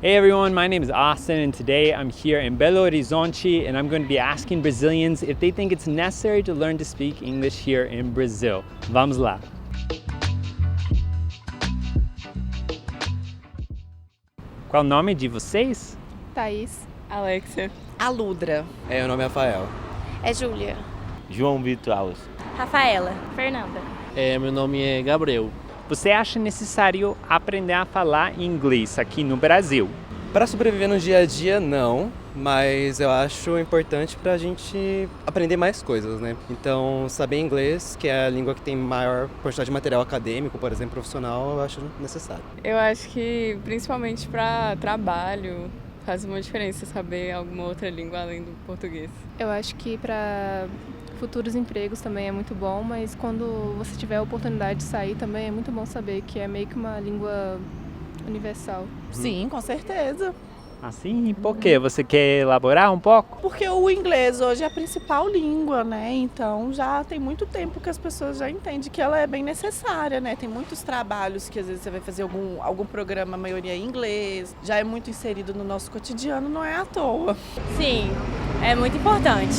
Hey everyone, my name is Austin and today I'm here in Belo Horizonte and I'm going to be asking Brazilians if they think it's necessary to learn to speak English here in Brazil. Vamos lá! Qual o nome de vocês? Thaís. Alexia. Aludra. Meu nome é Rafael. É Júlia. João Vitor Alves. Rafaela. Fernanda. Meu nome é Gabriel. Você acha necessário aprender a falar inglês aqui no Brasil? Para sobreviver no dia a dia, não, mas eu acho importante para a gente aprender mais coisas, né? Então, saber inglês, que é a língua que tem maior quantidade de material acadêmico, por exemplo, profissional, eu acho necessário. Eu acho que, principalmente para trabalho, faz uma diferença saber alguma outra língua além do português. Eu acho que para futuros empregos também é muito bom, mas quando você tiver a oportunidade de sair também é muito bom saber que é meio que uma língua universal. Sim, com certeza. Assim? Por quê? Você quer elaborar um pouco? Porque o inglês hoje é a principal língua, né? Então já tem muito tempo que as pessoas já entendem que ela é bem necessária, né? Tem muitos trabalhos que às vezes você vai fazer algum programa, a maioria em inglês, já é muito inserido no nosso cotidiano, não é à toa. Sim, é muito importante.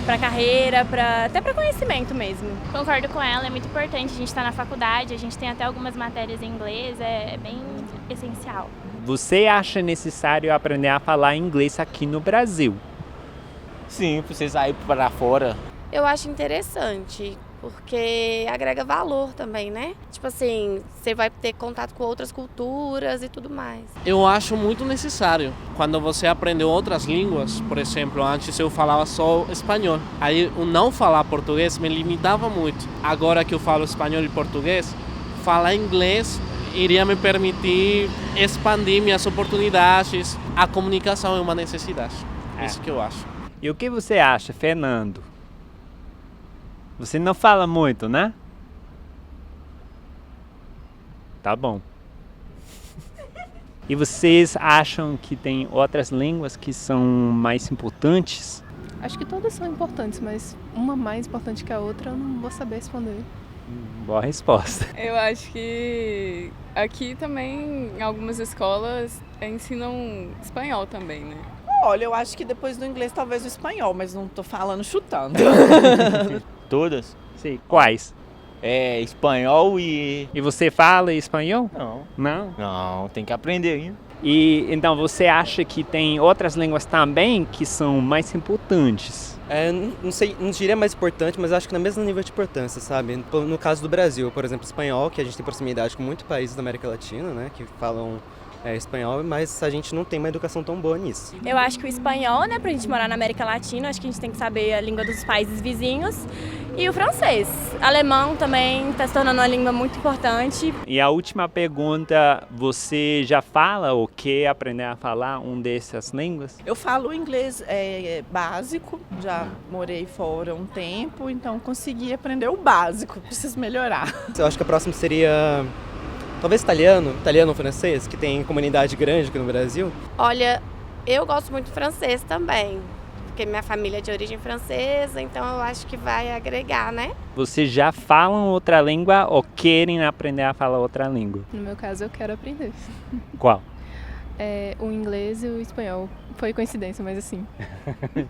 Para carreira, até para conhecimento mesmo. Concordo com ela, é muito importante. A gente está na faculdade, a gente tem até algumas matérias em inglês, é bem essencial. Você acha necessário aprender a falar inglês aqui no Brasil? Sim, pra você sair para fora. Eu acho interessante, porque agrega valor também, né? Tipo assim, você vai ter contato com outras culturas e tudo mais. Eu acho muito necessário. Quando você aprende outras línguas, por exemplo, antes eu falava só espanhol. Aí o não falar português me limitava muito. Agora que eu falo espanhol e português, falar inglês iria me permitir expandir minhas oportunidades. A comunicação é uma necessidade. Isso que eu acho. E o que você acha, Fernando? Você não fala muito, né? Tá bom. E vocês acham que tem outras línguas que são mais importantes? Acho que todas são importantes, mas uma mais importante que a outra eu não vou saber responder. Boa resposta. Eu acho que aqui também, em algumas escolas, ensinam espanhol também, né? Olha, eu acho que depois do inglês talvez o espanhol, mas não tô falando chutando. Todas? Sim. Quais? Espanhol e... E você fala espanhol? Não. Não? Não, tem que aprender ainda. E então você acha que tem outras línguas também que são mais importantes? Não sei, não diria mais importante, mas acho que no mesmo nível de importância, sabe? No caso do Brasil, por exemplo, espanhol, que a gente tem proximidade com muitos países da América Latina, né? Que falam espanhol, mas a gente não tem uma educação tão boa nisso. Eu acho que o espanhol, né, pra gente morar na América Latina, acho que a gente tem que saber a língua dos países vizinhos. E o francês. Alemão também está se tornando uma língua muito importante. E a última pergunta, você já fala ou quer aprender a falar dessas línguas? Eu falo inglês básico, já morei fora um tempo, então consegui aprender o básico, preciso melhorar. Eu acho que a próxima seria... talvez italiano ou francês, que tem comunidade grande aqui no Brasil. Olha, eu gosto muito de francês também, porque minha família é de origem francesa, então eu acho que vai agregar, né? Vocês já falam outra língua ou querem aprender a falar outra língua? No meu caso, eu quero aprender. Qual? O inglês e o espanhol. Foi coincidência, mas assim.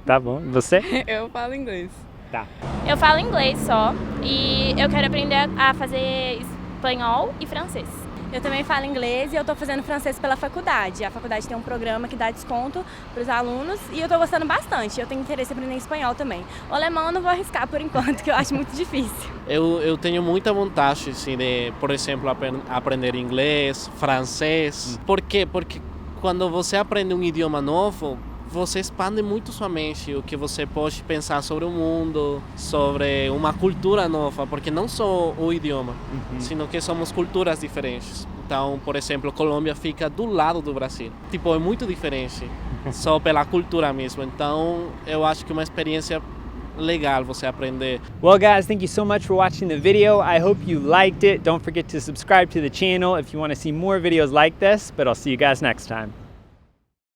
Tá bom. E você? Eu falo inglês. Tá. Eu falo inglês só e eu quero aprender a fazer espanhol e francês. Eu também falo inglês e eu estou fazendo francês pela faculdade. A faculdade tem um programa que dá desconto para os alunos e eu estou gostando bastante. Eu tenho interesse em aprender espanhol também. O alemão eu não vou arriscar por enquanto, que eu acho muito difícil. Eu tenho muita vontade, assim, de, por exemplo, aprender inglês, francês. Por quê? Porque quando você aprende um idioma novo, você expande muito sua mente, o que você pode pensar sobre o mundo, sobre uma cultura nova, porque não só o idioma, sino que somos culturas diferentes. Então, por exemplo, Colômbia fica do lado do Brasil. Tipo, é muito diferente, só pela cultura mesmo. Então, eu acho que é uma experiência legal você aprender. Well guys, thank you so much for watching the video. I hope you liked it. Don't forget to subscribe to the channel if you want to see more videos like this, but I'll see you guys next time.